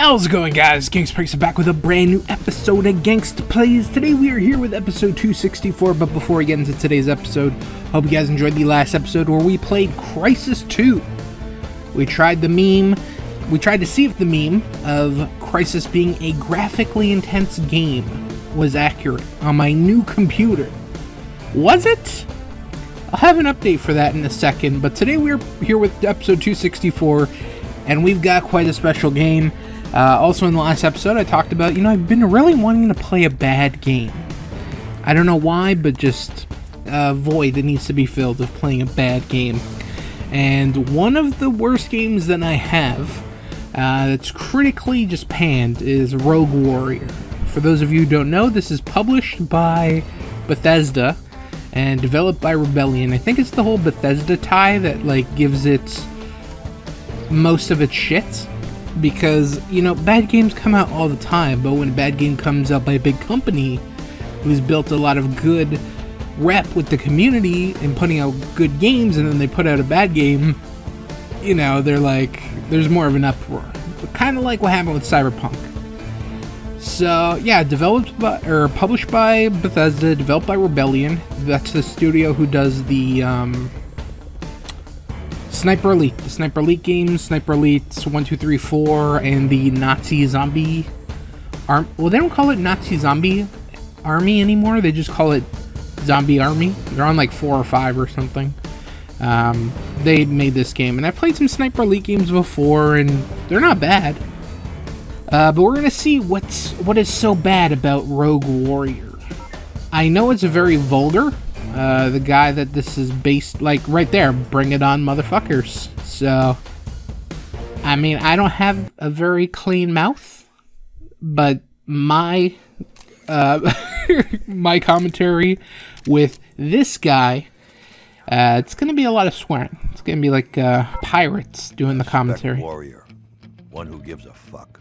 How's it going, guys? GangstaPranksta back with a brand new episode of Gangsta Plays. Today we are here with episode 264, but before we get into today's episode, hope you guys enjoyed the last episode where we played Crisis 2. We tried the meme, we tried to see if the meme of Crisis being a graphically intense game was accurate on my new computer. Was it? I'll have an update for that in a second, but today we're here with episode 264, and we've got quite a special game. Also in the last episode I talked about, I've been really wanting to play a bad game. I don't know why, but just a void that needs to be filled with playing a bad game. And one of the worst games that I have that's critically just panned is Rogue Warrior. For those of you who don't know, this is published by Bethesda and developed by Rebellion. I think it's the whole Bethesda tie that gives it most of its shit. Because, bad games come out all the time, but when a bad game comes out by a big company who's built a lot of good rep with the community and putting out good games, and then they put out a bad game, they're like, there's more of an uproar. Kind of like what happened with Cyberpunk. So, yeah, published by Bethesda, developed by Rebellion. That's the studio who does the, Sniper Elite. The Sniper Elite games, Sniper Elite 1, 2, 3, 4, and the Nazi Zombie Army. Well, they don't call it Nazi Zombie Army anymore. They just call it Zombie Army. They're on 4 or 5 or something. They made this game, and I played some Sniper Elite games before, and they're not bad. But we're gonna see what is so bad about Rogue Warrior. I know it's very vulgar. The guy that this is based, right there, bring it on, motherfuckers. So, I mean, I don't have a very clean mouth, but my, my commentary with this guy, it's gonna be a lot of swearing. It's gonna be like, pirates doing the commentary. Warrior, one who gives a fuck.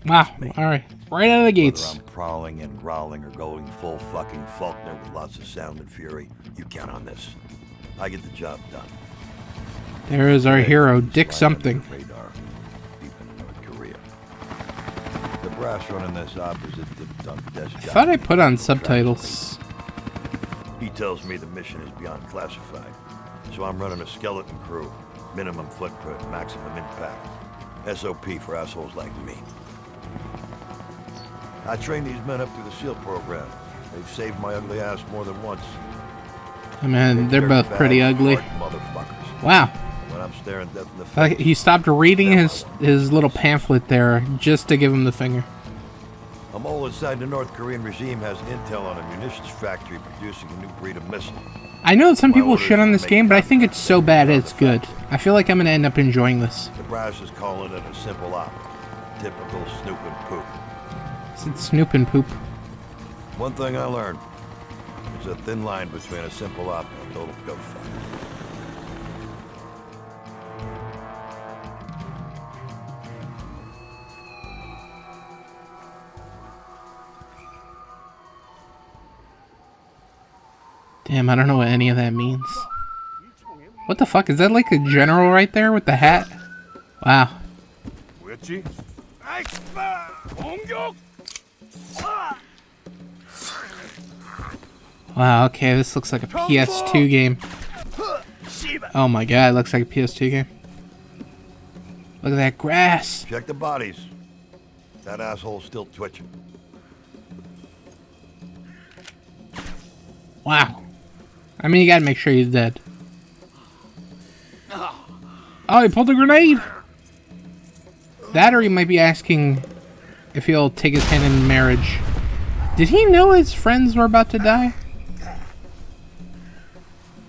Wow, alright. Right out of the gates. Whether I'm prowling and growling or going full fucking Faulkner with lots of sound and fury, you count on this. I get the job done. There is our hero, Dick something. Radar, deep in North Korea. The brass running this op is a dump desk job. I thought I put on subtitles. He tells me the mission is beyond classified, so I'm running a skeleton crew. Minimum footprint, maximum impact. SOP for assholes like me. I trained these men up through the SEAL program. They've saved my ugly ass more than once. I mean, they're both pretty ugly. Wow. When I'm staring death in the face, He stopped reading his little pamphlet there just to give him the finger. I'm all inside the North Korean regime has intel on a munitions factory producing a new breed of missile. I know that some people shit on this game, but I think it's so bad it's good. I feel like I'm gonna end up enjoying this. The brass is calling it a simple op. Typical snoop and poop. It's Snoop and Poop. One thing I learned, there's a thin line between a simple op and a total go fuck. Damn, I don't know what any of that means. What the fuck? Is that like a general right there with the hat? Wow. Wow, okay, this looks like a PS2 game. Oh my god, it looks like a PS2 game. Look at that grass. Check the bodies. That asshole's still twitching. Wow. I mean, you gotta make sure he's dead. Oh, he pulled a grenade! That, or he might be asking if he'll take his hand in marriage. Did he know his friends were about to die?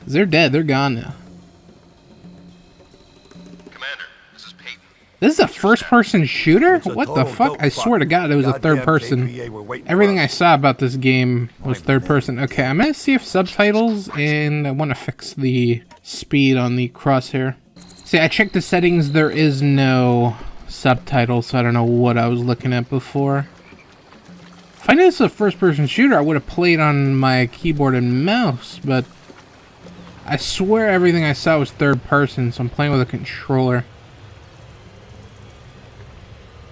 'Cause they're dead, they're gone now. Commander, this is Peyton. This is a first-person shooter? What the fuck? I swear to God, it was a third person. Everything I saw about this game was third person. Okay, I'm gonna see if subtitles, and I want to fix the speed on the crosshair. See, I checked the settings, there is no subtitles, so I don't know what I was looking at before. If I knew this was a first-person shooter, I would have played on my keyboard and mouse, but I swear everything I saw was third person, so I'm playing with a controller.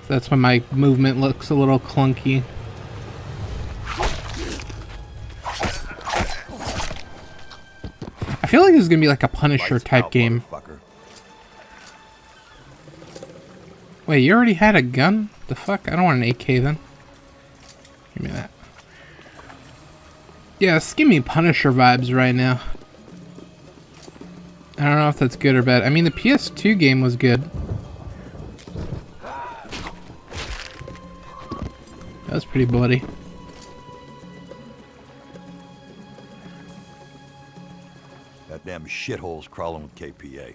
That's why my movement looks a little clunky. I feel like this is gonna be like a Punisher type game. Wait, you already had a gun? The fuck? I don't want an AK then. Give me that. Yeah, it's giving me Punisher vibes right now. I don't know if that's good or bad. I mean, the PS2 game was good. That was pretty bloody. That damn shithole's crawling with KPA.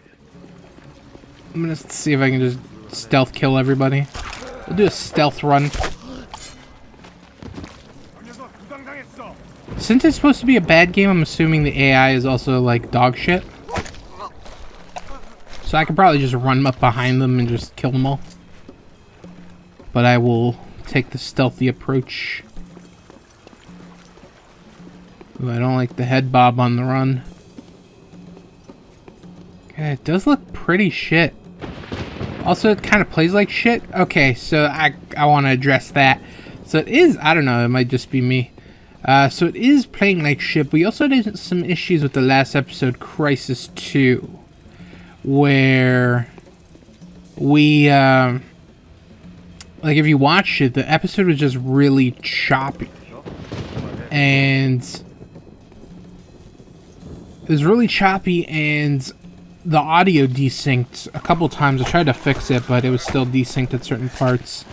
I'm gonna see if I can just stealth kill everybody. We'll do a stealth run. Since it's supposed to be a bad game, I'm assuming the AI is also like dog shit. So I could probably just run up behind them and just kill them all. But I will take the stealthy approach. Ooh, I don't like the head bob on the run. Okay, it does look pretty shit. Also, it kind of plays like shit. Okay, so I want to address that. So it is, I don't know, it might just be me. So it is playing like shit. We also had some issues with the last episode, Crisis 2. Where we, like if you watch it, the episode was just really choppy. And it was really choppy and the audio desynced a couple times. I tried to fix it, but it was still desynced at certain parts.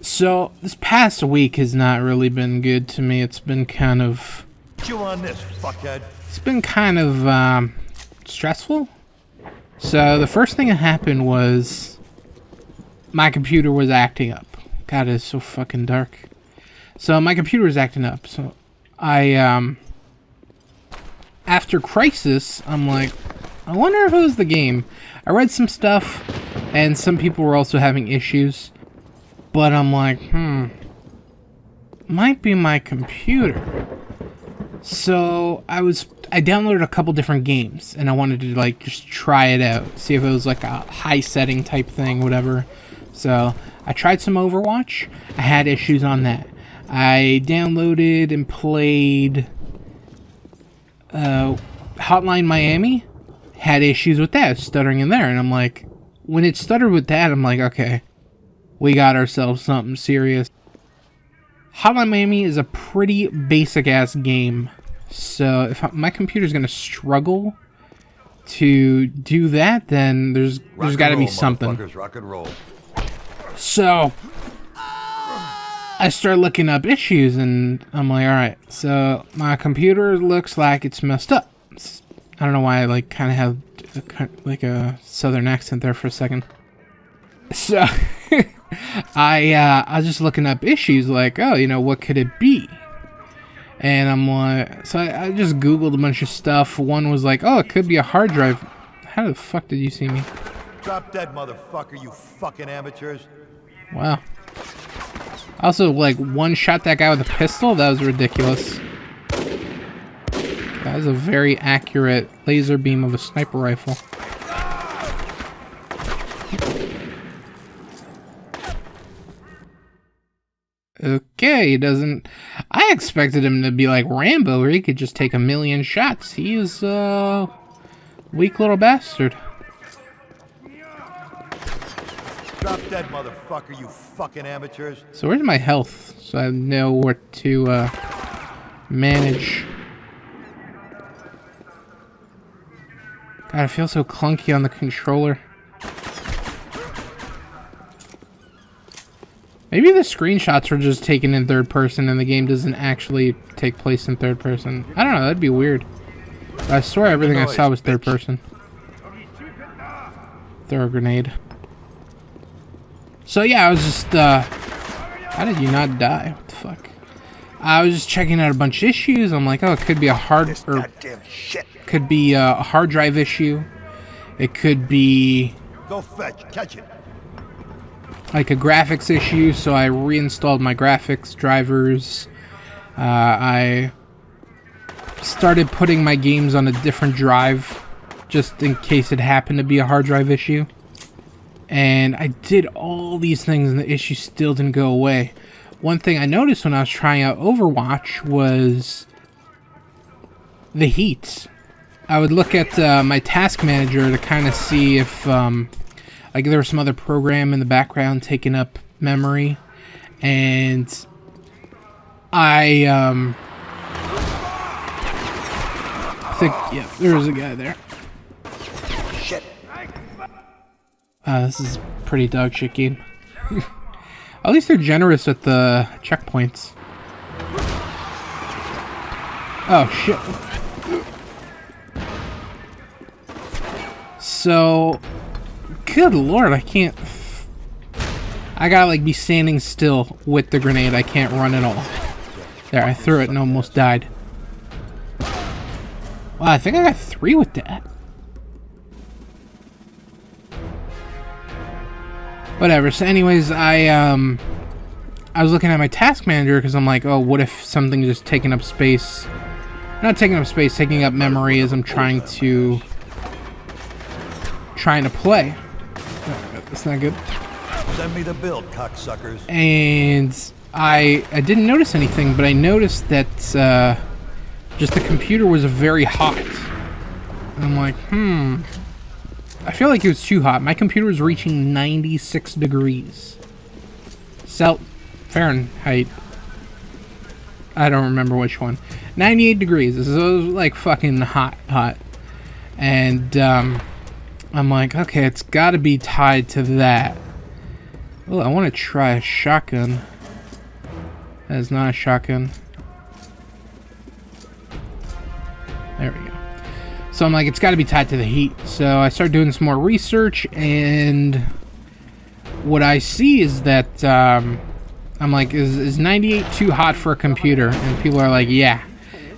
So this past week has not really been good to me. It's been kind of... Chew on this, fuckhead. It's been kind of stressful. So the first thing that happened was my computer was acting up. God, it's so fucking dark. So my computer was acting up. So I after Crisis, I'm like, I wonder if it was the game. I read some stuff and some people were also having issues. But I'm like, might be my computer. So I downloaded a couple different games and I wanted to like just try it out, see if it was like a high setting type thing, whatever. So I tried some Overwatch. I had issues on that. I downloaded and played Hotline Miami. Had issues with that, stuttering in there, and I'm like, when it stuttered with that, I'm like, okay, we got ourselves something serious. Hotline Miami is a pretty basic ass game, so if my computer's gonna struggle to do that, then there's got to be something. Rock and roll. So I start looking up issues, and I'm like, all right, so my computer looks like it's messed up. I don't know why I like kind of have like a southern accent there for a second. So I was just looking up issues, like, oh, you know, what could it be? And I'm like, so I just Googled a bunch of stuff. One was like, oh, it could be a hard drive. How the fuck did you see me? Drop dead, motherfucker, you fucking amateurs. Wow. Also, like, one shot that guy with a pistol? That was ridiculous. That was a very accurate laser beam of a sniper rifle. Okay, he doesn't... I expected him to be like Rambo, where he could just take 1,000,000 shots. He is a weak little bastard. Drop dead, motherfucker, you fucking amateurs. So where's my health? So I know where to manage. God, I feel so clunky on the controller. Maybe the screenshots were just taken in third person and the game doesn't actually take place in third person. I don't know, that'd be weird. But I swear everything I saw was third person. Throw a grenade. So yeah, I was just, how did you not die? What the fuck? I was just checking out a bunch of issues. I'm like, oh, it could be a hard drive issue. It could be go fetch, catch it. Like a graphics issue, so I reinstalled my graphics drivers. I started putting my games on a different drive just in case it happened to be a hard drive issue. And I did all these things and the issue still didn't go away. One thing I noticed when I was trying out Overwatch was the heat. I would look at my task manager to kind of see if like there was some other program in the background taking up memory, and I think, yeah, there was a guy there. Shit. This is a pretty dog shit game. At least they're generous with the checkpoints. Oh shit. So, good lord, I can't. I gotta like be standing still with the grenade. I can't run at all. There, I threw it and almost died. Wow, I think I got 3 with that. Whatever. So, anyways, I was looking at my task manager because I'm like, oh, what if something's just taking up space? Not taking up space, taking up memory as I'm trying to play. Oh, that's not good. Send me the bill, cocksuckers. And I didn't notice anything, but I noticed that just the computer was very hot. And I'm like, I feel like it was too hot. My computer was reaching 96 degrees. Fahrenheit. I don't remember which one. 98 degrees. This was like fucking hot. And I'm like, okay, it's got to be tied to that. Oh, I want to try a shotgun. That is not a shotgun. There we go. So I'm like, it's got to be tied to the heat. So I start doing some more research, and what I see is that I'm like, is 98 too hot for a computer? And people are like, yeah,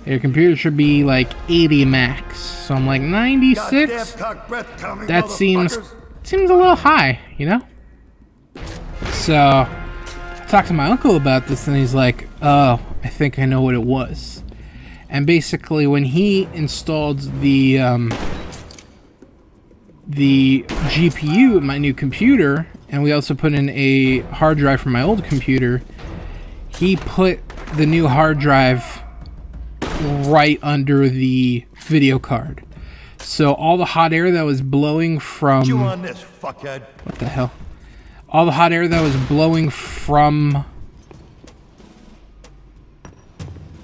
your computer should be like 80 max. So I'm like, 96? That seems a little high, you know? So I talked to my uncle about this, and he's like, oh, I think I know what it was. And basically, when he installed the GPU in my new computer, and we also put in a hard drive from my old computer, he put the new hard drive right under the video card. So all the hot air that was blowing from... You on this, fuckhead? What the hell? All the hot air that was blowing from...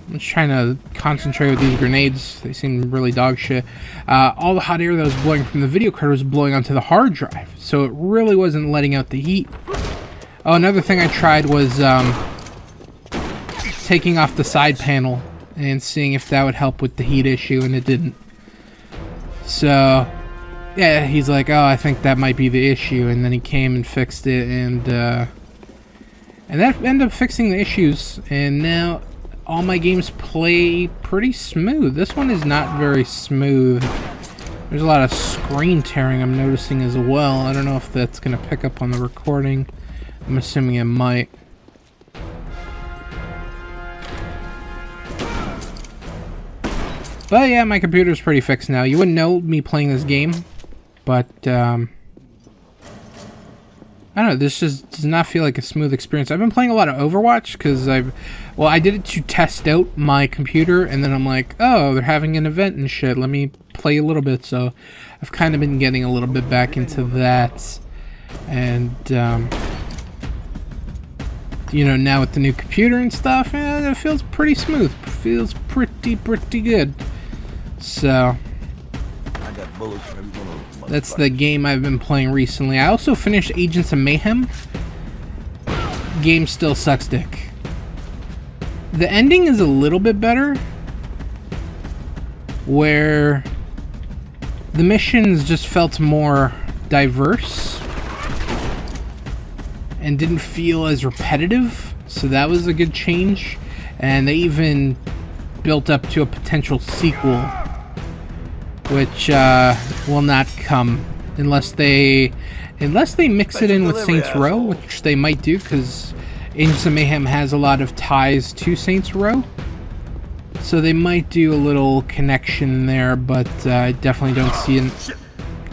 I'm just trying to concentrate with these grenades. They seem really dog shit. All the hot air that was blowing from the video card was blowing onto the hard drive. So it really wasn't letting out the heat. Oh, another thing I tried was taking off the side panel and seeing if that would help with the heat issue, and it didn't. So, yeah, he's like, oh, I think that might be the issue. And then he came and fixed it, and that ended up fixing the issues. And now all my games play pretty smooth. This one is not very smooth. There's a lot of screen tearing I'm noticing as well. I don't know if that's going to pick up on the recording. I'm assuming it might. But yeah, my computer's pretty fixed now. You wouldn't know me playing this game, but I don't know, this just does not feel like a smooth experience. I've been playing a lot of Overwatch because I did it to test out my computer, and then I'm like, oh, they're having an event and shit, let me play a little bit. So I've kind of been getting a little bit back into that, and you know, now with the new computer and stuff, it feels pretty smooth. Feels pretty good. So I got bullets for every one of those. That's the game I've been playing recently. I also finished Agents of Mayhem. Game still sucks dick. The ending is a little bit better, where the missions just felt more diverse and didn't feel as repetitive, so that was a good change. And they even built up to a potential sequel, which will not come unless they mix it in with Saints Row, which they might do, because Agents of Mayhem has a lot of ties to Saints Row, so they might do a little connection there. But I definitely don't see an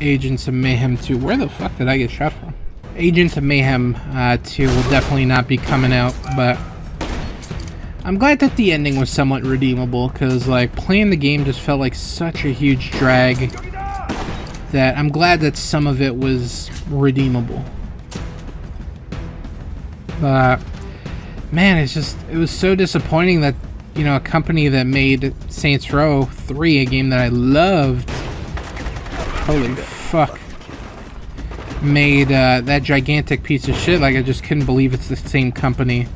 Agents of Mayhem 2. Where the fuck did I get shot from? Agents of Mayhem 2 will definitely not be coming out, but I'm glad that the ending was somewhat redeemable, because like playing the game just felt like such a huge drag that I'm glad that some of it was redeemable. But man, it was so disappointing that, you know, a company that made Saints Row 3, a game that I loved, holy fuck, made that gigantic piece of shit. Like, I just couldn't believe it's the same company.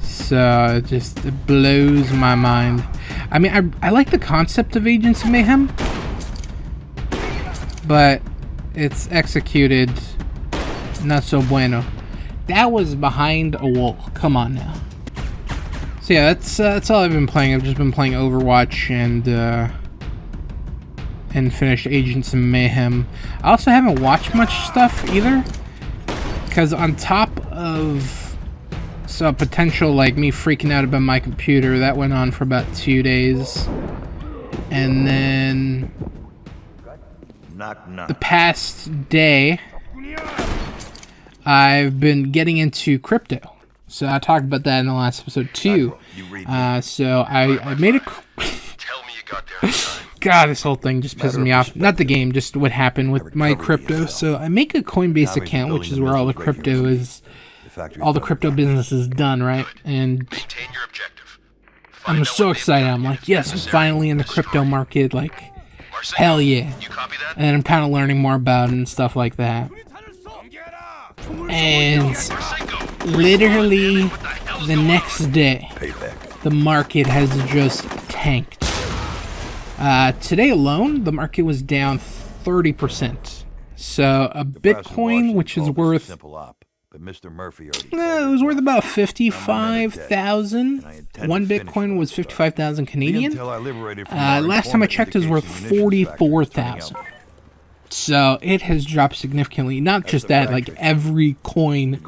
So it blows my mind. I mean, I like the concept of Agents of Mayhem, but it's executed not so bueno. That was behind a wall. Come on now. So yeah, that's all I've been playing. I've just been playing Overwatch and finished Agents of Mayhem. I also haven't watched much stuff either, because on top of potential like me freaking out about my computer, that went on for about 2 days, and then the past day I've been getting into crypto. So I talked about that in the last episode too. So I made a... Tell me you got there in time. God, this whole thing just pisses me off. Not the game, just what happened with my crypto. So I make a Coinbase account, which is where all the crypto is... All the crypto business is done, right? And Maintain your objective. I'm so excited. I'm like, yes, I'm finally in the crypto market. Like, hell yeah. You copy that? And I'm kind of learning more about it and stuff like that. And literally the next day, the market has just tanked. Today alone, the market was down 30%. So a Bitcoin, which is worth... it was worth about 55,000. One Bitcoin was 55,000 Canadian. Last time I checked, it was worth 44,000. So it has dropped significantly. Not just that, like every coin,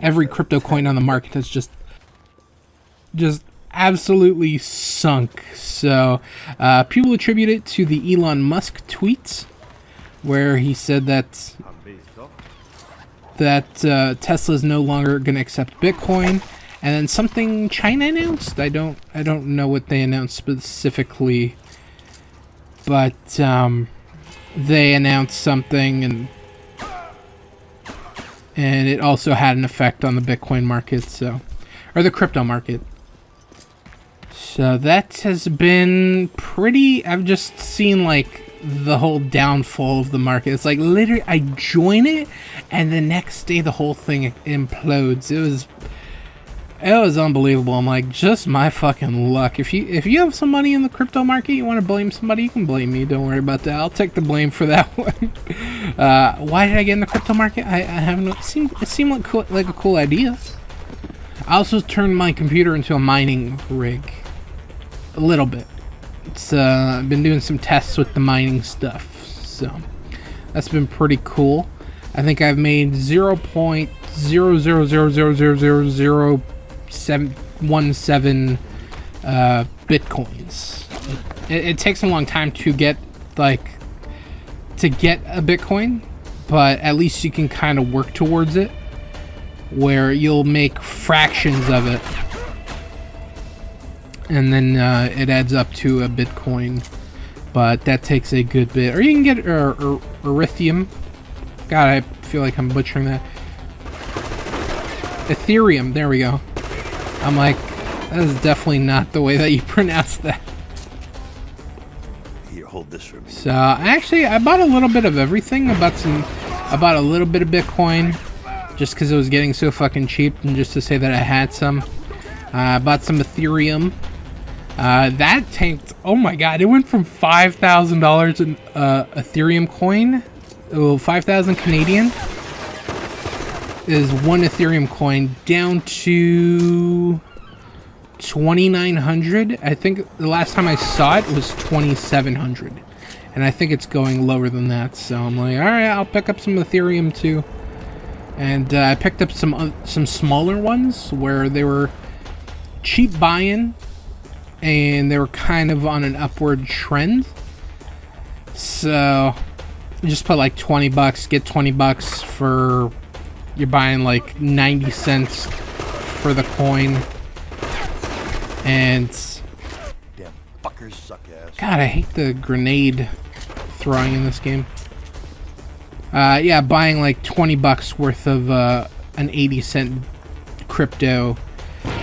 every crypto coin on the market has just absolutely sunk. So people attribute it to the Elon Musk tweets, where he said that Tesla is no longer going to accept Bitcoin, and then something China announced. I don't know what they announced specifically, but they announced something, and it also had an effect on the Bitcoin market, or the crypto market. So that has been pretty... I've just seen like the whole downfall of the market. It's like literally I join it, and the next day the whole thing implodes. It was unbelievable. I'm like, just my fucking luck. If you have some money in the crypto market, you want to blame somebody, you can blame me. Don't worry about that. I'll take the blame for that one. Why did I get in the crypto market? I have no... It seemed like a cool idea. I also turned my computer into a mining rig. A little bit. I've been doing some tests with the mining stuff, so that's been pretty cool. I think I've made 0.000000717 bitcoins. It takes a long time to get a bitcoin, but at least you can kind of work towards it, where you'll make fractions of it, and then it adds up to a Bitcoin, but that takes a good bit. Or you can get Ethereum. God, I feel like I'm butchering that. Ethereum, there we go. I'm like, that is definitely not the way that you pronounce that. Here, hold this for me. So I bought a little bit of everything. I bought a little bit of Bitcoin, just because it was getting so fucking cheap, and just to say that I had some. I bought some Ethereum. That tanked. Oh my god, it went from $5,000 in Ethereum coin. Oh, 5,000 Canadian is one Ethereum coin, down to 2,900. I think the last time I saw it was 2,700, and I think it's going lower than that. So I'm like, all right, I'll pick up some Ethereum too. And I picked up some smaller ones where they were cheap buy-in, and they were kind of on an upward trend. So just put like 20 bucks, get 20 bucks for, you're buying like 90 cents for the coin. And Damn fuckers suck ass. God, I hate the grenade throwing in this game. Yeah, buying like 20 bucks worth of an 80-cent crypto,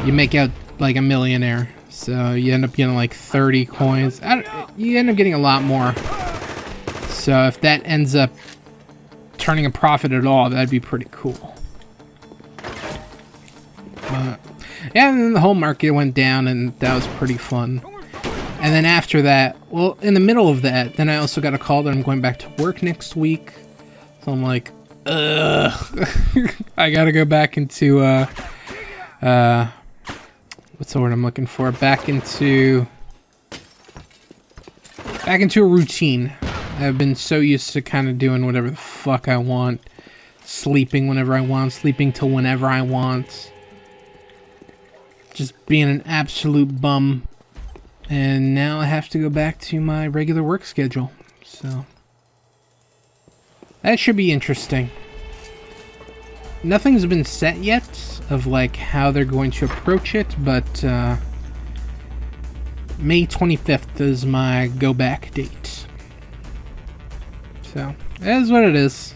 you make out like a millionaire. So you end up getting like 30 coins. You end up getting a lot more. So if that ends up turning a profit at all, that'd be pretty cool. But yeah, and then the whole market went down, and that was pretty fun. And then after that, well, in the middle of that, then I also got a call that I'm going back to work next week. So I'm like, ugh. I gotta go back into, what's the word I'm looking for? Back into a routine. I've been so used to kind of doing whatever the fuck I want. Sleeping whenever I want, sleeping till whenever I want. Just being an absolute bum. And now I have to go back to my regular work schedule. So that should be interesting. Nothing's been set yet of like how they're going to approach it, but May 25th is my go back date. So that is what it is.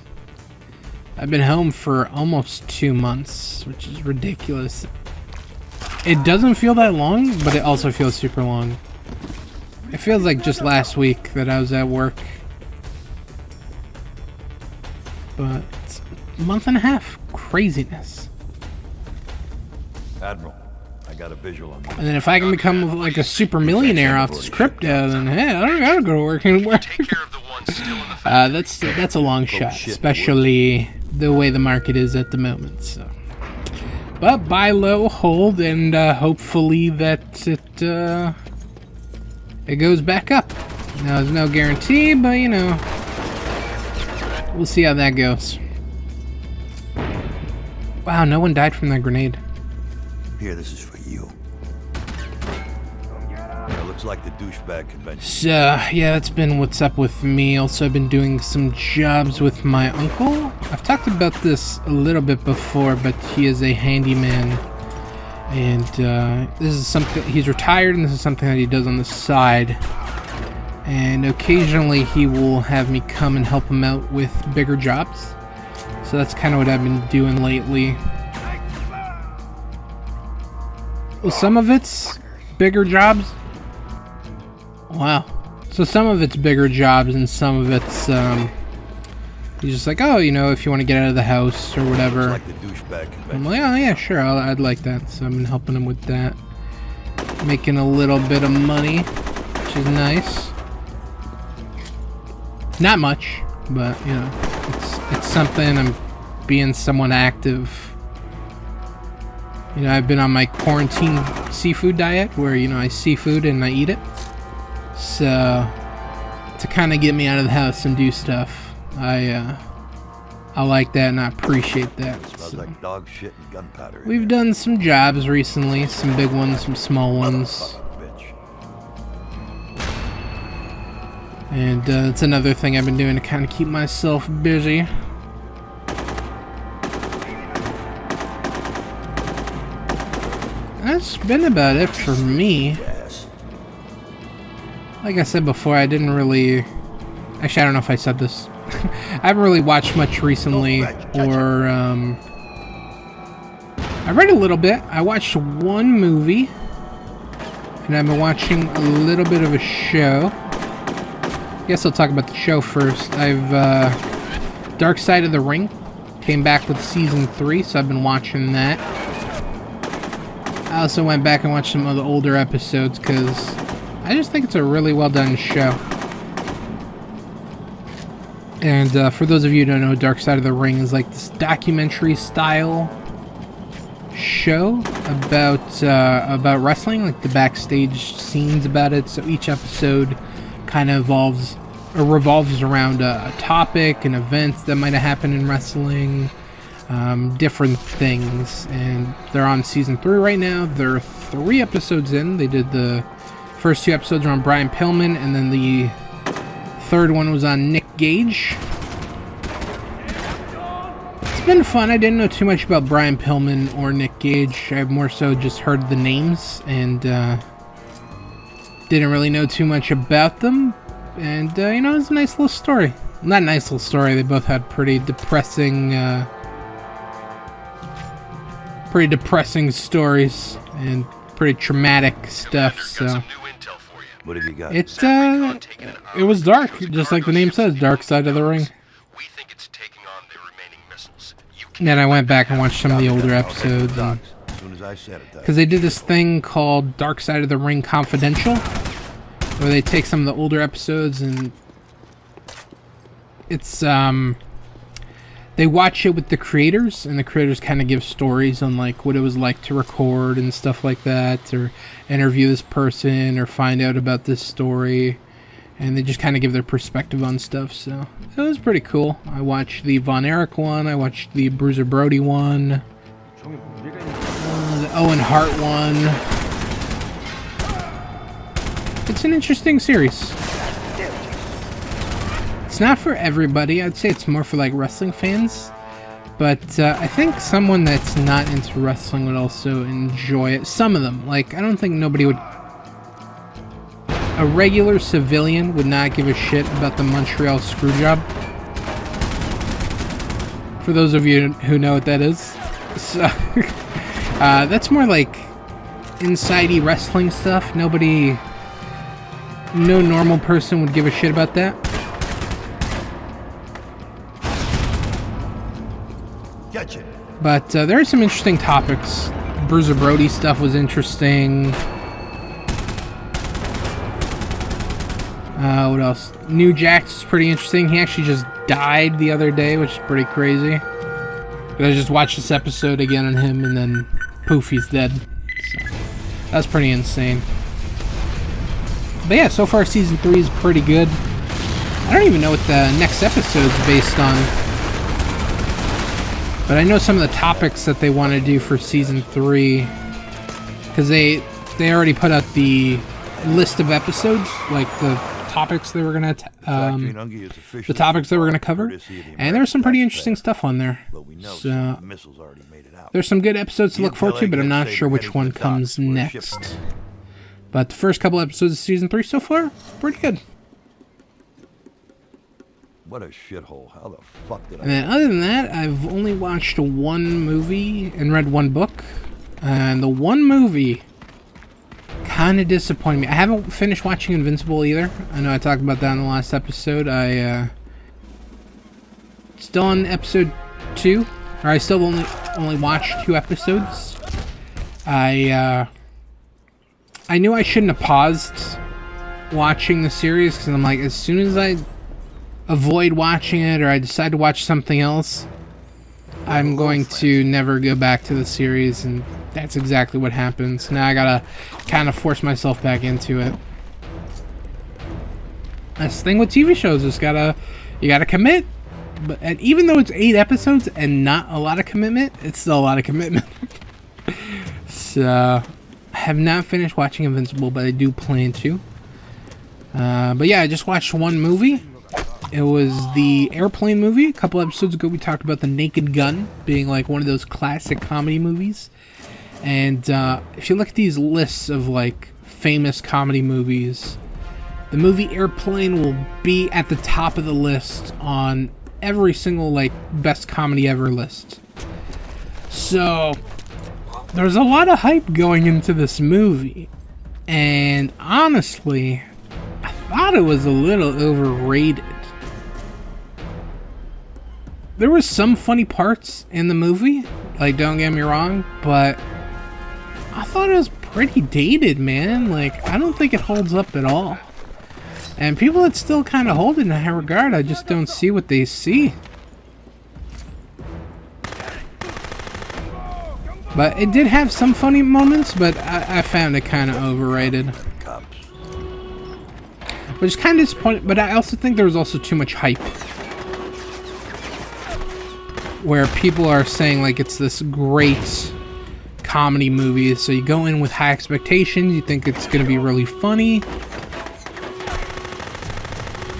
I've been home for almost 2 months, which is ridiculous. It doesn't feel that long, but it also feels super long. It feels like just last week that I was at work. But it's a month and a half. Craziness. Admiral, I got a visual on you. And then if I can become like a super millionaire off this crypto, then hey, I don't gotta go to work anymore. Take care of the ones still in the factory. That's a long shot, especially the way the market is at the moment. So, but buy low, hold, and hopefully that it goes back up. Now there's no guarantee, but you know, we'll see how that goes. Wow, no one died from that grenade. Here, this is for you. Yeah, looks like the douchebag convention. So, yeah, that's been what's up with me. Also, I've been doing some jobs with my uncle. I've talked about this a little bit before, but he is a handyman. And this is something, he's retired, and this is something that he does on the side. And occasionally he will have me come and help him out with bigger jobs. So that's kind of what I've been doing lately. Well, some of it's bigger jobs. Wow. So some of it's bigger jobs, and some of it's he's just like, oh, you know, if you want to get out of the house or whatever. Looks like the douchebag convention. I'm like, oh yeah, sure, I'd like that. So I've been helping him with that, making a little bit of money, which is nice. Not much, but you know, it's something. I'm being somewhat active. You know, I've been on my quarantine seafood diet where, you know, I see food and I eat it. So to kind of get me out of the house and do stuff, I like that and I appreciate that. Smells So like dog shit and gunpowder. in we've there. done some jobs recently, some big ones, some small ones. Motherfucking bitch. And it's another thing I've been doing to kind of keep myself busy. That's been about it for me. Yes. Like I said before, I didn't really... Actually, I don't know if I said this. I haven't really watched much recently, or I read a little bit. I watched one movie, and I've been watching a little bit of a show. I guess I'll talk about the show first. I've Dark Side of the Ring came back with season 3, so I've been watching that. I also went back and watched some of the older episodes because I just think it's a really well done show. And for those of you who don't know, Dark Side of the Ring is like this documentary style show about wrestling, like the backstage scenes about it. So each episode kind of revolves around a topic, an event that might have happened in wrestling, different things. And they're on season 3 right now. They're 3 episodes in. They did the first 2 episodes were on Brian Pillman, and then the third one was on Nick Gage. been fun. I didn't know too much about Brian Pillman or Nick Gage. I've more so just heard the names and didn't really know too much about them. And, you know, it was a nice little story. Not a nice little story. They both had pretty depressing stories and pretty traumatic stuff, so... What have you got? It was dark, just like the name says, Dark Side of the Ring. We think it's taking on the remaining missiles. And then I went back and watched some of the older episodes, because they did this thing called Dark Side of the Ring Confidential, where they take some of the older episodes and it's they watch it with the creators, and the creators kind of give stories on like what it was like to record and stuff like that, or interview this person or find out about this story, and they just kind of give their perspective on stuff. So it was pretty cool. I watched the Von Erich one, I watched the Bruiser Brody one, the Owen Hart one. It's an interesting series. It's not for everybody. I'd say it's more for like wrestling fans, but I think someone that's not into wrestling would also enjoy it. Some of them, like, I don't think nobody would... A regular civilian would not give a shit about the Montreal Screwjob. For those of you who know what that is. So, that's more like inside-y wrestling stuff. No normal person would give a shit about that. Gotcha. But there are some interesting topics. Bruiser Brody stuff was interesting. What else? New Jack's pretty interesting. He actually just died the other day, which is pretty crazy. I just watched this episode again on him, and then poof, he's dead. So, that's pretty insane. But yeah, so far season 3 is pretty good. I don't even know what the next episode's based on. But I know some of the topics that they want to do for season 3, because they already put out the list of episodes, like the topics they were gonna cover, and there's some pretty interesting stuff on there. So there's some good episodes to look forward to, but I'm not sure which one comes next. But the first couple episodes of season 3 so far, pretty good. What a shithole. How the fuck did I... And then other than that, I've only watched one movie and read one book. And the one movie kind of disappointed me. I haven't finished watching Invincible either. I know I talked about that in the last episode. Still on episode 2. Or I still only watched 2 episodes. I knew I shouldn't have paused watching the series, because I'm like, as soon as I avoid watching it or I decide to watch something else, I'm going to never go back to the series, and that's exactly what happens. Now I gotta kind of force myself back into it. That's the thing with TV shows, you gotta commit. But even though it's 8 episodes and not a lot of commitment, it's still a lot of commitment. So I have not finished watching Invincible, but I do plan to. But yeah, I just watched one movie. It was the Airplane movie. A couple episodes ago, we talked about The Naked Gun being like one of those classic comedy movies. And if you look at these lists of like famous comedy movies, the movie Airplane will be at the top of the list on every single like best comedy ever list. So there's a lot of hype going into this movie, and honestly, I thought it was a little overrated. There was some funny parts in the movie, like, don't get me wrong, but I thought it was pretty dated, man. Like, I don't think it holds up at all. And people that still kind of hold it in that regard, I just don't see what they see. But it did have some funny moments, but I found it kind of overrated. Which is kind of disappointing, but I also think there was also too much hype. Where people are saying like it's this great comedy movie, so you go in with high expectations, you think it's going to be really funny.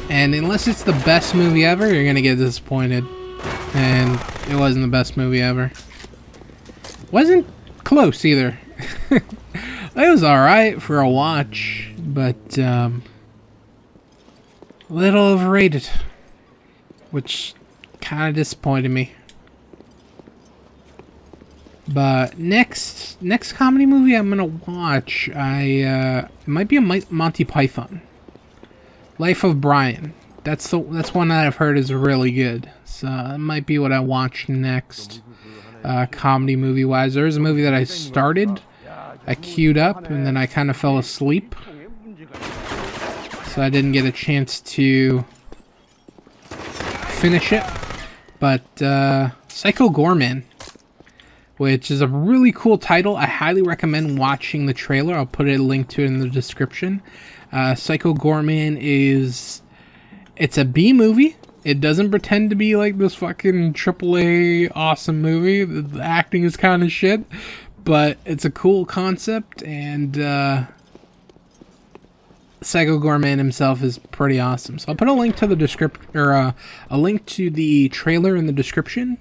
And unless it's the best movie ever, you're going to get disappointed. And it wasn't the best movie ever. Wasn't close either. It was alright for a watch, but a little overrated, which kind of disappointed me. But next comedy movie I'm gonna watch, it might be a Monty Python, Life of Brian. That's one that I've heard is really good. So it might be what I watch next, comedy movie wise. There's a movie that I started, I queued up, and then I kind of fell asleep, so I didn't get a chance to finish it. But Psycho Goreman, which is a really cool title. I highly recommend watching the trailer. I'll put a link to it in the description. Psycho Goreman it's a B movie. It doesn't pretend to be like this fucking AAA awesome movie. The acting is kind of shit, but it's a cool concept, and Psycho Goreman himself is pretty awesome. So I'll put a link to the a link to the trailer in the description.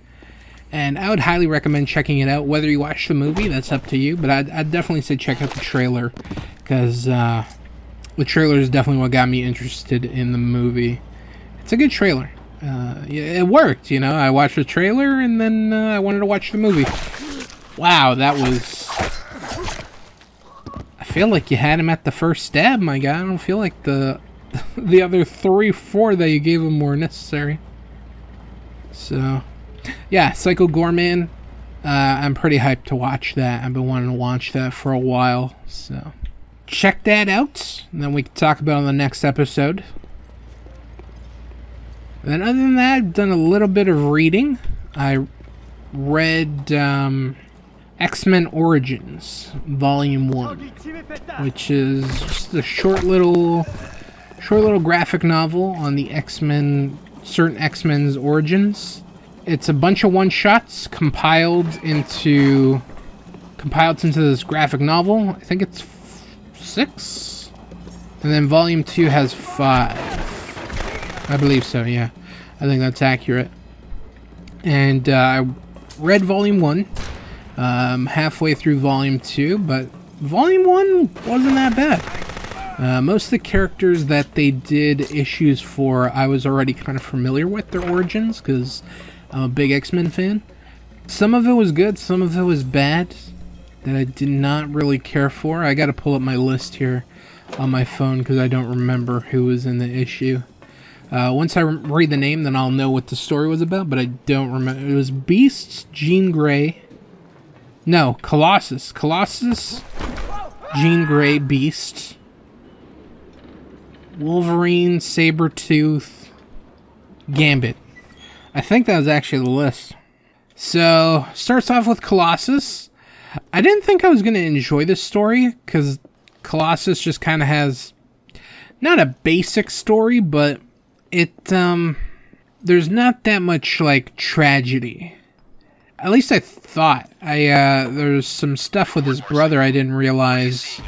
And I would highly recommend checking it out. Whether you watch the movie, that's up to you. But I'd definitely say check out the trailer, because the trailer is definitely what got me interested in the movie. It's a good trailer. It worked, you know. I watched the trailer, and then I wanted to watch the movie. Wow, that was... I feel like you had him at the first stab, my guy. I don't feel like the other 3-4 that you gave him were necessary. So... yeah, Psycho Goreman, I'm pretty hyped to watch that. I've been wanting to watch that for a while, so check that out, and then we can talk about it on the next episode. And then other than that, I've done a little bit of reading. I read X-Men Origins, Volume 1, which is just a short little graphic novel on the certain X-Men's origins. It's a bunch of one-shots compiled into this graphic novel. I think it's 6, and then Volume 2 has 5. I believe so. Yeah, I think that's accurate. And I read Volume 1, halfway through Volume 2, but Volume 1 wasn't that bad. Most of the characters that they did issues for, I was already kind of familiar with their origins, because I'm a big X-Men fan. Some of it was good, some of it was bad, that I did not really care for. I gotta pull up my list here on my phone, because I don't remember who was in the issue. Once I read the name, then I'll know what the story was about, but I don't remember. It was Beast, Jean Grey. No, Colossus. Colossus, Jean Grey, Beast, Wolverine, Sabretooth, Gambit. I think that was actually the list. So, starts off with Colossus. I didn't think I was going to enjoy this story, because Colossus just kind of has, not a basic story, but there's not that much, like, tragedy. At least I thought. There's some stuff with his brother I didn't realize.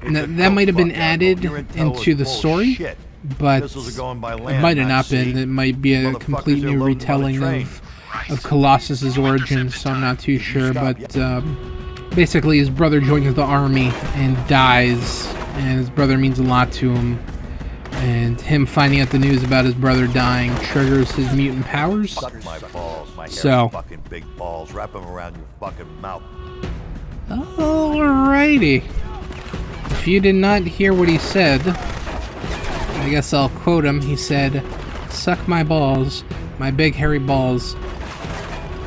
That might have been added into the story, but it might have not been. It might be a complete new retelling of Colossus's origins, so I'm not too sure. But basically, his brother joins the army and dies, and his brother means a lot to him. And him finding out the news about his brother dying triggers his mutant powers. Suck my balls, my So, fucking big balls. Wrap them around your fucking mouth. alrighty. If you did not hear what he said, I guess I'll quote him. He said, "Suck my balls, my big hairy balls.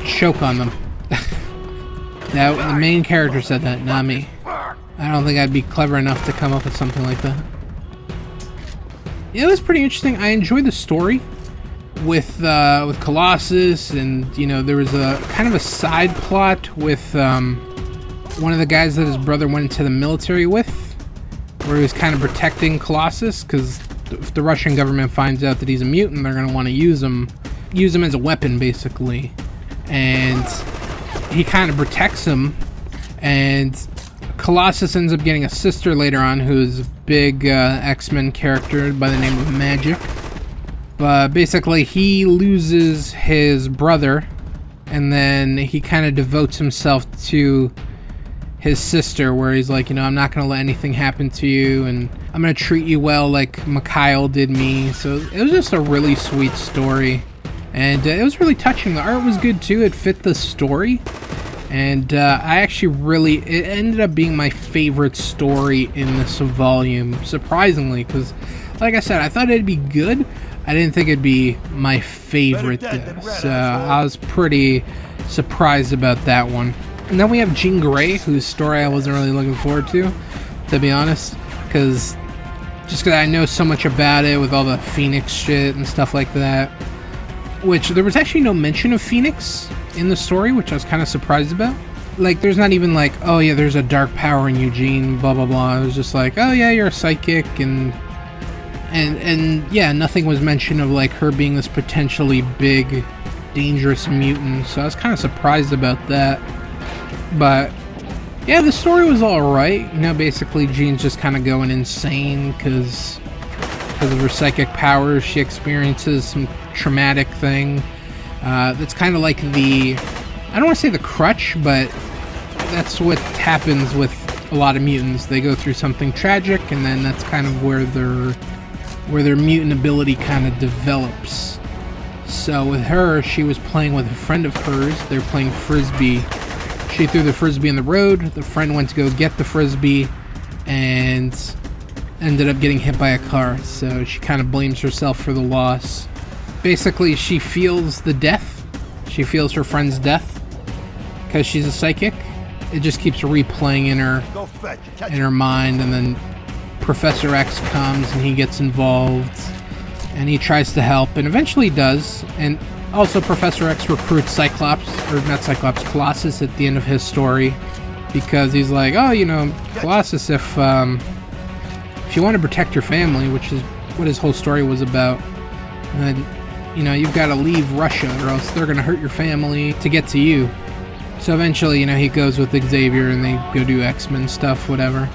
Choke on them." Now, the main character said that, not me. I don't think I'd be clever enough to come up with something like that. Yeah, it was pretty interesting. I enjoyed the story with Colossus, and you know, there was a kind of a side plot with one of the guys that his brother went into the military with, where he was kind of protecting Colossus, because if the Russian government finds out that he's a mutant, they're going to want to use him as a weapon, basically. And he kind of protects him, and Colossus ends up getting a sister later on, who's a big X-Men character by the name of Magic. But basically, he loses his brother, and then he kind of devotes himself to his sister, where he's like, I'm not gonna let anything happen to you, and I'm gonna treat you well like Mikhail did me. So it was just a really sweet story, and it was really touching. The art was good too. It fit the story, and I actually it ended up being my favorite story in this volume, surprisingly, because like I said, I thought it'd be good. I didn't think it'd be my favorite though, so I was pretty surprised about that one. And then we have Jean Grey, whose story I wasn't really looking forward to be honest, because I know so much about it with all the Phoenix shit and stuff like that, which there was actually no mention of Phoenix in the story, which I was kind of surprised about. Like, there's not even like, oh yeah, there's a dark power in Eugene, blah blah blah. It was just like, oh yeah, you're a psychic, and yeah, nothing was mentioned of like her being this potentially big, dangerous mutant. So I was kind of surprised about that. But yeah, the story was alright. Basically Jean's just kind of going insane because of her psychic powers. She experiences some traumatic thing. That's kind of like I don't want to say the crutch, but that's what happens with a lot of mutants. They go through something tragic, and then that's kind of where their mutant ability kind of develops. So with her, she was playing with a friend of hers. They're playing frisbee. She threw the frisbee in the road. The friend went to go get the frisbee and ended up getting hit by a car. So she kind of blames herself for the loss. Basically, she feels the death. She feels her friend's death because she's a psychic. It just keeps replaying in her mind, and then Professor X comes and he gets involved and he tries to help, and eventually does. And also Professor X recruits Colossus at the end of his story, because he's like, oh, Colossus, if you want to protect your family, which is what his whole story was about, then you've got to leave Russia, or else they're going to hurt your family to get to you. So eventually, he goes with Xavier and they go do X-Men stuff, whatever.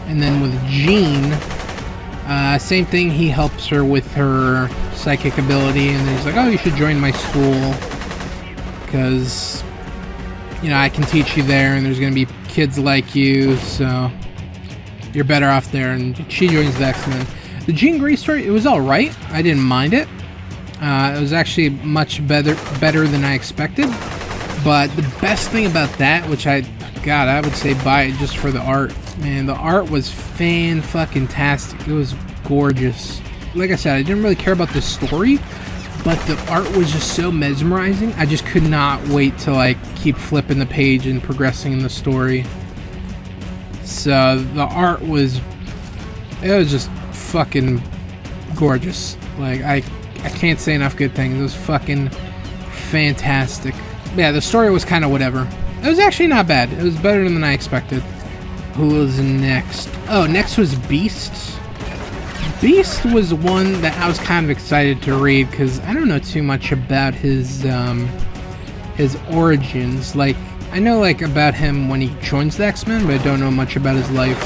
And then with Jean, same thing. He helps her with her psychic ability, and he's like, oh, you should join my school, because I can teach you there, and there's gonna be kids like you, so you're better off there. And she joins the X-Men. The Jean Grey story, it was alright. I didn't mind it. It was actually much better than I expected. But the best thing about that, which I would say buy it just for the art. Man, the art was fan-fucking-tastic. It was gorgeous. Like I said, I didn't really care about the story, but the art was just so mesmerizing. I just could not wait to keep flipping the page and progressing in the story. So the art was just fucking gorgeous. I can't say enough good things. It was fucking fantastic. Yeah, the story was kind of whatever. It was actually not bad. It was better than I expected. Who was next? Oh, next was Beast. Beast was one that I was kind of excited to read, because I don't know too much about his origins. I know about him when he joins the X-Men, but I don't know much about his life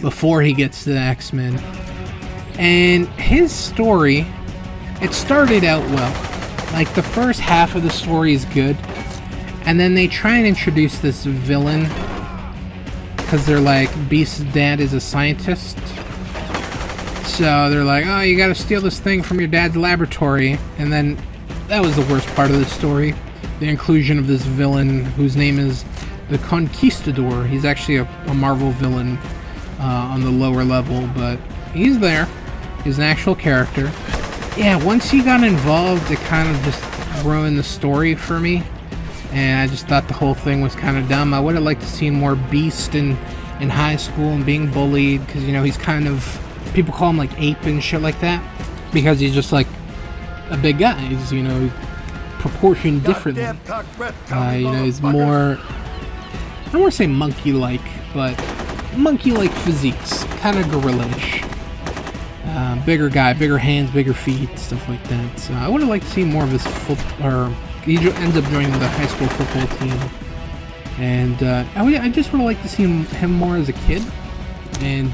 before he gets to the X-Men. And his story, it started out well. The first half of the story is good, and then they try and introduce this villain, because they're Beast's dad is a scientist. So they're like, oh, you gotta steal this thing from your dad's laboratory. And then that was the worst part of the story. The inclusion of this villain whose name is the Conquistador. He's actually a Marvel villain on the lower level, but he's there. He's an actual character. Yeah, once he got involved, it kind of just ruined the story for me. And I just thought the whole thing was kind of dumb. I would have liked to see more Beast in high school and being bullied, because, he's kind of... People call him, ape and shit like that, because he's just, a big guy. He's, proportioned differently. He's more... I don't want to say monkey-like, but monkey-like physiques. Kind of gorilla-ish. Bigger guy, bigger hands, bigger feet, stuff like that. So I would have liked to see more of his he ends up joining the high school football team, and I just would have liked to see him more as a kid. And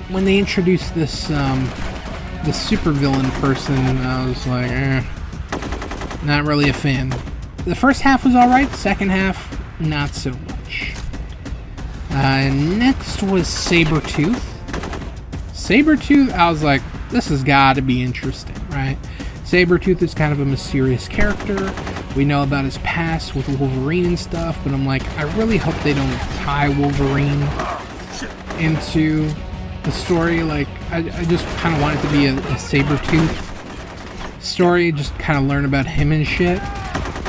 when they introduced this supervillain person, I was like, not really a fan. The first half was alright, second half, not so much. Next was Sabretooth. Sabretooth, I was like, this has got to be interesting, right? Sabretooth is kind of a mysterious character. We know about his past with Wolverine and stuff, but I'm like, I really hope they don't tie Wolverine into the story. Like, I just kind of want it to be a Sabretooth story, just kind of learn about him and shit.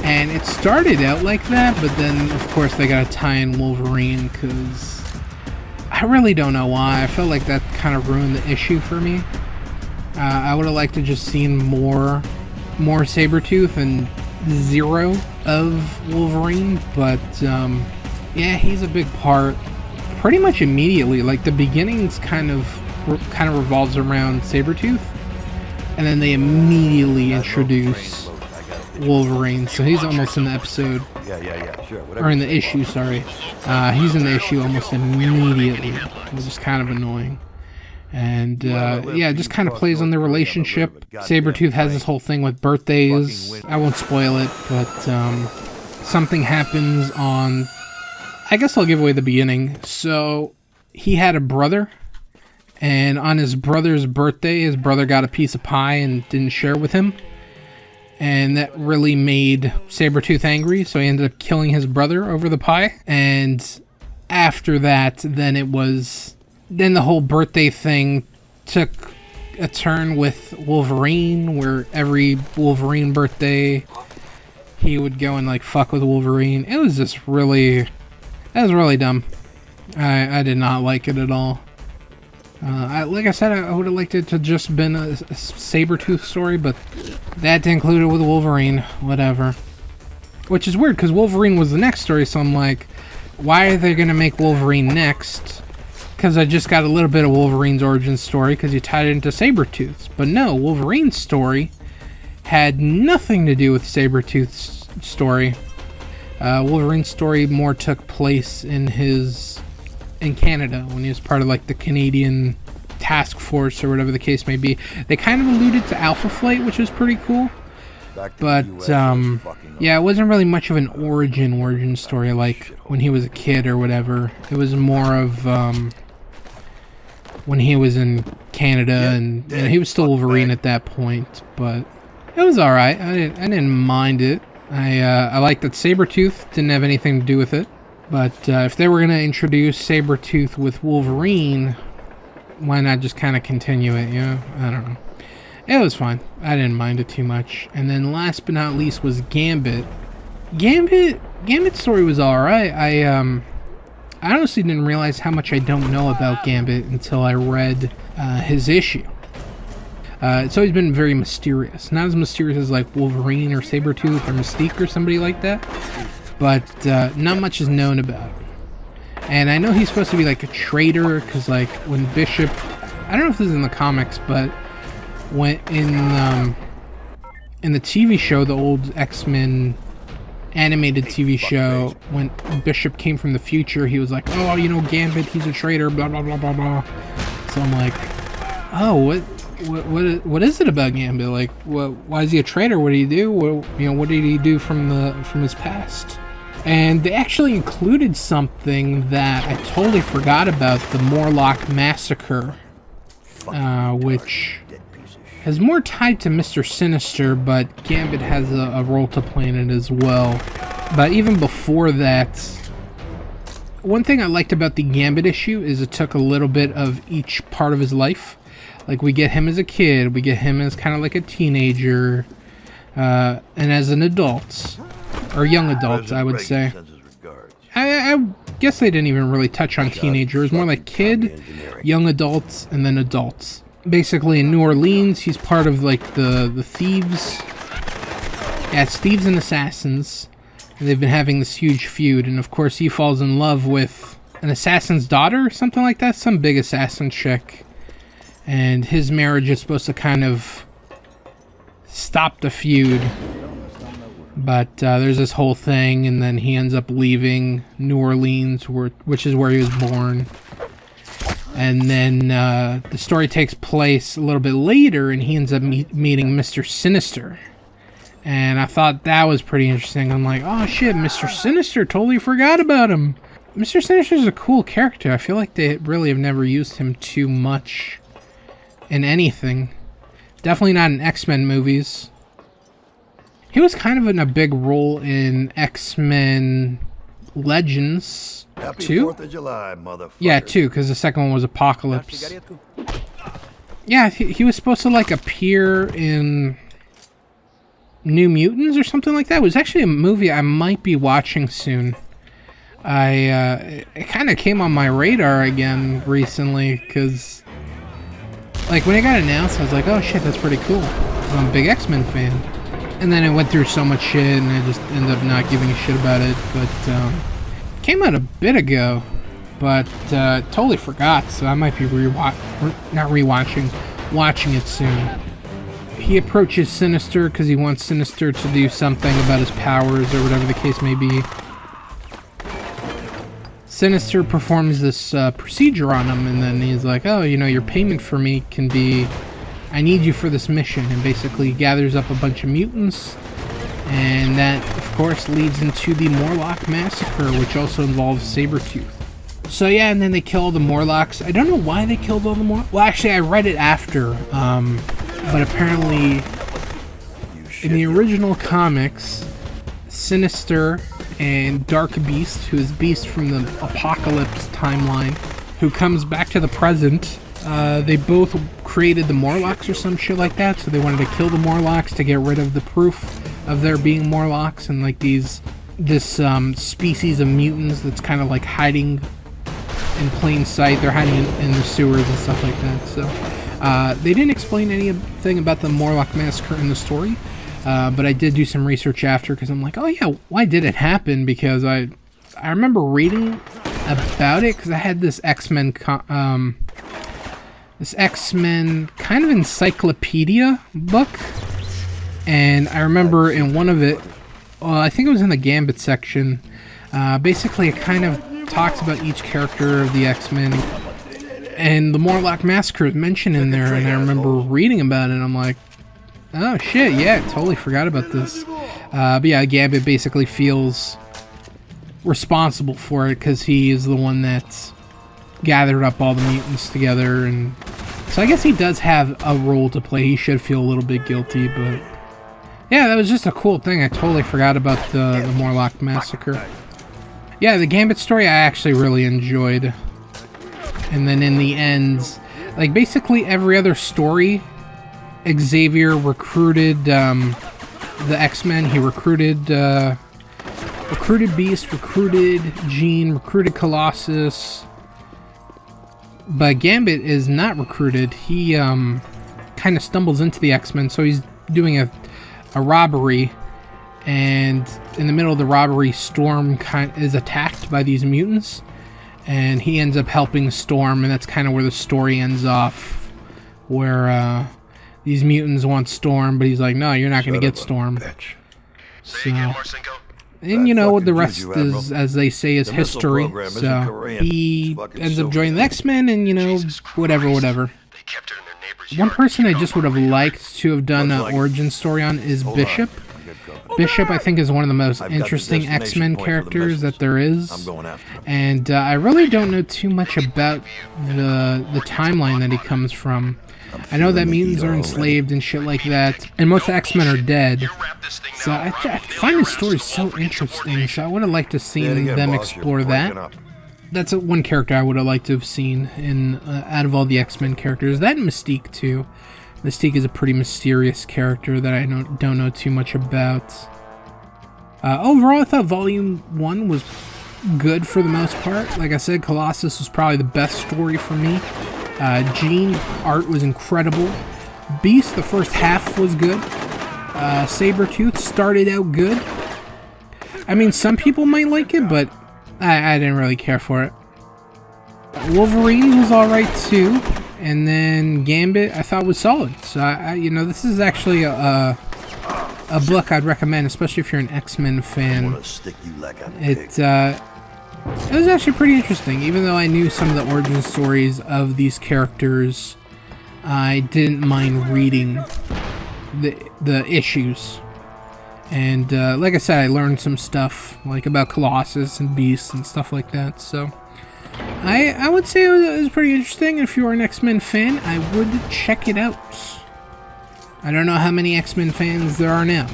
And it started out like that, but then, of course, they gotta tie in Wolverine, because I really don't know why. I felt like that kind of ruined the issue for me. I would have liked to just seen more Sabretooth and zero of Wolverine, but yeah, he's a big part pretty much immediately. Like, the beginnings kind of revolves around Sabretooth, and then they immediately introduce Wolverine, so he's almost in the episode, sure. or in the issue, sorry. He's in the issue almost immediately, which is kind of annoying. And yeah, it just kind of plays on their relationship. Sabretooth has this whole thing with birthdays. I won't spoil it, but something happens on... I guess I'll give away the beginning. So, he had a brother, and on his brother's birthday, his brother got a piece of pie and didn't share with him. And that really made Sabretooth angry, so he ended up killing his brother over the pie. And after that, then the whole birthday thing took a turn with Wolverine, where every Wolverine birthday, he would go and, like, fuck with Wolverine. It was just really... That was really dumb. I did not like it at all. Like I said, I would have liked it to just been a Sabretooth story, but that to include it with Wolverine, whatever. Which is weird, because Wolverine was the next story, so I'm like, why are they going to make Wolverine next? Because I just got a little bit of Wolverine's origin story, because you tied it into Sabretooth's. But no, Wolverine's story had nothing to do with Sabretooth's story. Wolverine's story more took place in Canada, when he was part of, like, the Canadian task force, or whatever the case may be. They kind of alluded to Alpha Flight, which was pretty cool. But, yeah, it wasn't really much of an origin story, like, when he was a kid or whatever. It was more of, when he was in Canada, and you know, he was still Wolverine at that point, but it was alright. I didn't mind it. I liked that Sabretooth didn't have anything to do with it. But if they were going to introduce Sabretooth with Wolverine, why not just kind of continue it, you know? I don't know. It was fine. I didn't mind it too much. And then last but not least was Gambit. Gambit's story was alright. I honestly didn't realize how much I don't know about Gambit until I read his issue. It's always been very mysterious. Not as mysterious as, like, Wolverine or Sabretooth or Mystique or somebody like that. But not much is known about him. And I know he's supposed to be, like, a traitor, because, like, when Bishop... I don't know if this is in the comics, but when in the TV show, the old X-Men animated TV show, when Bishop came from the future, he was like, oh, you know, Gambit, he's a traitor, blah, blah, blah, blah, blah. So I'm like, oh, what is it about Gambit? Like, why is he a traitor? What did he do? What did he do from his past? And they actually included something that I totally forgot about, the Morlock Massacre, which is more tied to Mr. Sinister, but Gambit has a role to play in it as well. But even before that, one thing I liked about the Gambit issue is it took a little bit of each part of his life. Like, we get him as a kid, we get him as kind of like a teenager, and as an adult. Or young adult, I would say. I guess they didn't even really touch on teenager. It was more like kid, young adults, and then adults. Basically, in New Orleans, he's part of, like, the thieves. Yeah, it's thieves and assassins. And they've been having this huge feud. And, of course, he falls in love with an assassin's daughter or something like that. Some big assassin chick. And his marriage is supposed to kind of stop the feud. But there's this whole thing, and then he ends up leaving New Orleans, which is where he was born. And then the story takes place a little bit later, and he ends up meeting Mr. Sinister. And I thought that was pretty interesting. I'm like, oh shit, Mr. Sinister, totally forgot about him. Mr. Sinister is a cool character. I feel like they really have never used him too much in anything. Definitely not in X-Men movies. He was kind of in a big role in X-Men Legends Happy 2? 4th of July, motherfucker. Yeah, 2, because the second one was Apocalypse. Yeah, he was supposed to like appear in New Mutants or something like that. It was actually a movie I might be watching soon. It kind of came on my radar again recently, because like when it got announced, I was like, oh shit, that's pretty cool. I'm a big X-Men fan. And then it went through so much shit, and I just ended up not giving a shit about it. But came out a bit ago, but totally forgot. So I might be watching it soon. He approaches Sinister because he wants Sinister to do something about his powers or whatever the case may be. Sinister performs this procedure on him, and then he's like, oh, you know, your payment for me can be, I need you for this mission, and basically gathers up a bunch of mutants, and that, of course, leads into the Morlock Massacre, which also involves Sabretooth. So yeah, and then they kill all the Morlocks. I don't know why they killed all the Morlocks. Well, actually, I read it after, but apparently, in the original comics, Sinister and Dark Beast, who is Beast from the Apocalypse timeline, who comes back to the present, they both created the Morlocks or some shit like that, so they wanted to kill the Morlocks to get rid of the proof of there being Morlocks, and like this species of mutants that's kind of like hiding in plain sight. They're hiding in the sewers and stuff like that. So they didn't explain anything about the Morlock Massacre in the story, but I did do some research after, because I'm like, oh yeah, why did it happen? Because I remember reading about it, because I had this X-Men kind of encyclopedia book, and I remember in one of it, I think it was in the Gambit section, basically it kind of talks about each character of the X-Men, and the Morlock Massacre is mentioned in there, and I remember reading about it, and I'm like, oh shit, yeah, totally forgot about this. But yeah, Gambit basically feels responsible for it, because he is the one that's gathered up all the mutants together, and so I guess he does have a role to play. He should feel a little bit guilty, but yeah, that was just a cool thing. I totally forgot about the Morlock Massacre. Yeah, the Gambit story I actually really enjoyed. And then in the end, like basically every other story, Xavier recruited the X-Men. He recruited Beast, recruited Jean, recruited Colossus. But Gambit is not recruited. He kind of stumbles into the X-Men, so he's doing a robbery, and in the middle of the robbery, Storm is attacked by these mutants, and he ends up helping Storm, and that's kind of where the story ends off, where these mutants want Storm, but he's like, no, you're not going to get Storm. So, and you know what the rest is, as they say, is history. So he ends up joining the X-Men, and you know, whatever. One person I just would have liked to have done an origin story on is Bishop. Bishop, I think, is one of the most interesting X-Men characters that there is, and I really don't know too much about the timeline that he comes from. I know that mutants are enslaved and shit like that, and most X-Men are dead, so I find his story so interesting, so I would have liked to have seen them explore that. That's one character I would have liked to have seen in out of all the X-Men characters. That and Mystique, too. Mystique is a pretty mysterious character that I don't know too much about. Overall, I thought Volume 1 was good for the most part. Like I said, Colossus was probably the best story for me. Jean, art was incredible. Beast, the first half was good. Sabretooth started out good. I mean, some people might like it, but I didn't really care for it. Wolverine was alright too. And then Gambit, I thought was solid. So, you know, this is actually a book I'd recommend, especially if you're an X-Men fan. It was actually pretty interesting. Even though I knew some of the origin stories of these characters, I didn't mind reading the issues. And like I said, I learned some stuff like about Colossus and Beast and stuff like that. So I would say it was pretty interesting. If you are an X-Men fan, I would check it out. I don't know how many X-Men fans there are now.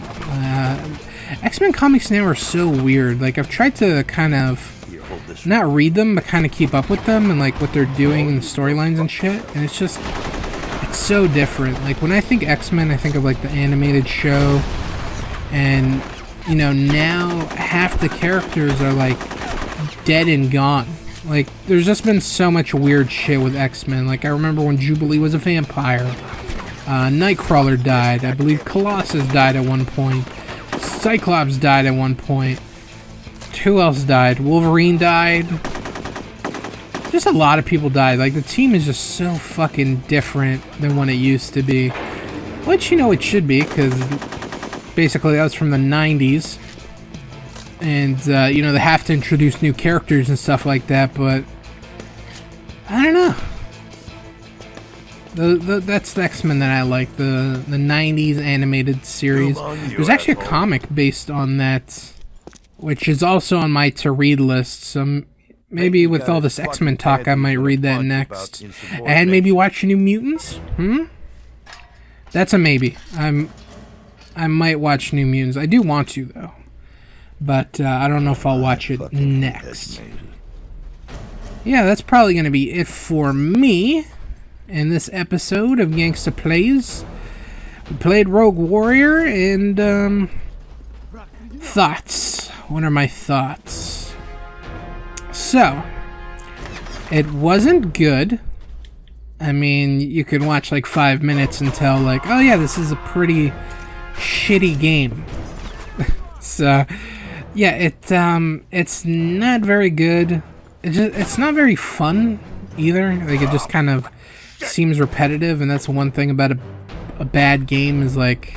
X-Men comics now are so weird. Like, I've tried to kind of not read them, but kind of keep up with them and like what they're doing and storylines and shit. And it's just, it's so different. Like, when I think X-Men, I think of like the animated show. And, you know, now half the characters are like dead and gone. Like, there's just been so much weird shit with X-Men. Like, I remember when Jubilee was a vampire. Nightcrawler died. I believe Colossus died at one point. Cyclops died at one point. Who else died? Wolverine died. Just a lot of people died. Like, the team is just so fucking different than what it used to be. Which, you know, it should be, because basically that was from the 90s. And, you know, they have to introduce new characters and stuff like that, but I don't know. That's the X-Men that I like, the 90s animated series. There's actually a comic based on that, which is also on my to-read list, so maybe with all this X-Men talk, I might read that next. And maybe watch New Mutants? That's a maybe. I might watch New Mutants. I do want to, though. But I don't know if I'll watch it next. Yeah, that's probably going to be it for me in this episode of Gangsta Plays. We played Rogue Warrior, and thoughts. What are my thoughts? So, it wasn't good. I mean, you could watch like 5 minutes and tell like, oh yeah, this is a pretty shitty game. So, yeah, it's not very good. It's not very fun either. Like, it just kind of seems repetitive, and that's one thing about a bad game is like,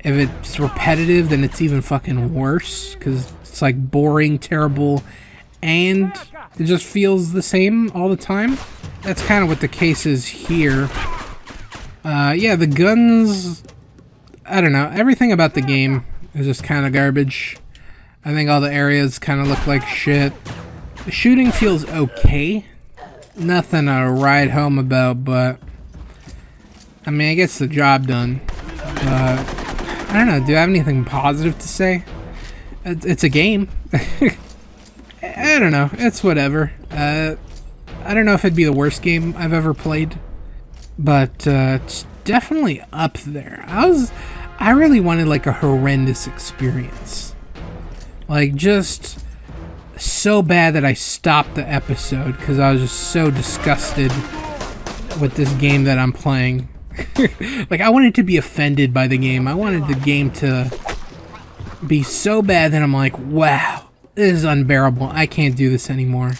if it's repetitive, then it's even fucking worse, because it's like boring, terrible, and it just feels the same all the time. That's kind of what the case is here. Yeah, the guns, I don't know, everything about the game is just kind of garbage. I think all the areas kind of look like shit. The shooting feels okay. Nothing to ride home about, but I mean, it gets the job done. But I don't know, do I have anything positive to say? It's a game. I don't know, it's whatever. I don't know if it'd be the worst game I've ever played, but it's definitely up there. I really wanted like a horrendous experience. Like, just so bad that I stopped the episode because I was just so disgusted with this game that I'm playing. Like, I wanted to be offended by the game. I wanted the game to be so bad that I'm like, wow, this is unbearable. I can't do this anymore.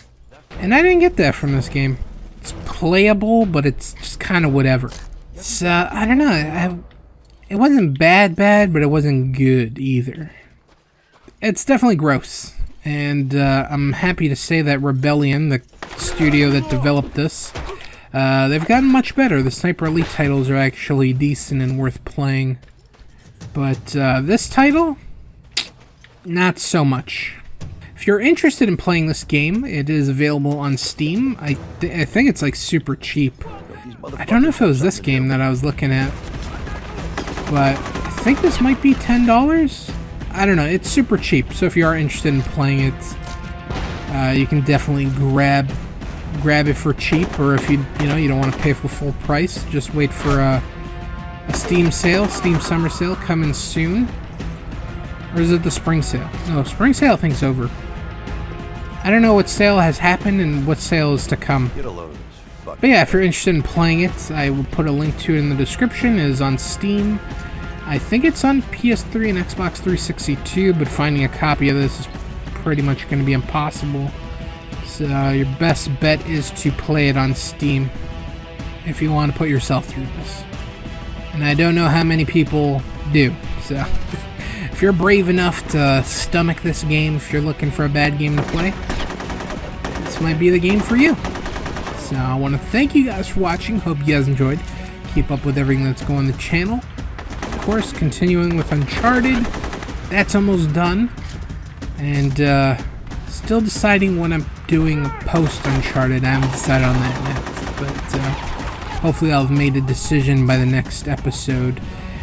And I didn't get that from this game. It's playable, but it's just kind of whatever. So, I don't know. It wasn't bad, but it wasn't good either. It's definitely gross. And I'm happy to say that Rebellion, the studio that developed this, they've gotten much better. The Sniper Elite titles are actually decent and worth playing. But this title, not so much. If you're interested in playing this game, it is available on Steam. I think it's like super cheap. I don't know if it was this game that I was looking at, but I think this might be $10. I don't know, it's super cheap, so if you are interested in playing it, you can definitely grab it for cheap, or if you don't want to pay for full price, just wait for a Steam sale, Steam summer sale coming soon. Or is it the spring sale? No, spring sale I think's over. I don't know what sale has happened and what sale is to come. But yeah, if you're interested in playing it, I will put a link to it in the description. It is on Steam. I think it's on PS3 and Xbox 360 too, but finding a copy of this is pretty much going to be impossible. So your best bet is to play it on Steam if you want to put yourself through this. And I don't know how many people do, so if you're brave enough to stomach this game, if you're looking for a bad game to play, this might be the game for you. So I want to thank you guys for watching. Hope you guys enjoyed. Keep up with everything that's going on the channel. course, continuing with Uncharted. That's almost done. And still deciding when I'm doing post-Uncharted. I haven't decided on that yet. But hopefully I'll have made a decision by the next episode.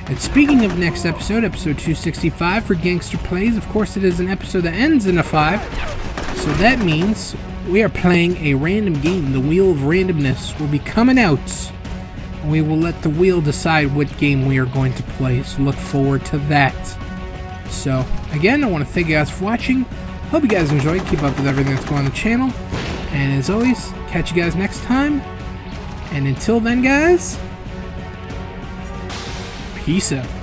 And speaking of next episode, episode 265 for Gangster Plays, of course it is an episode that ends in a 5. So that means we are playing a random game. The Wheel of Randomness will be coming out. We will let the wheel decide what game we are going to play, so look forward to that. So, again, I want to thank you guys for watching. Hope you guys enjoyed. Keep up with everything that's going on the channel. And as always, catch you guys next time. And until then, guys, peace out.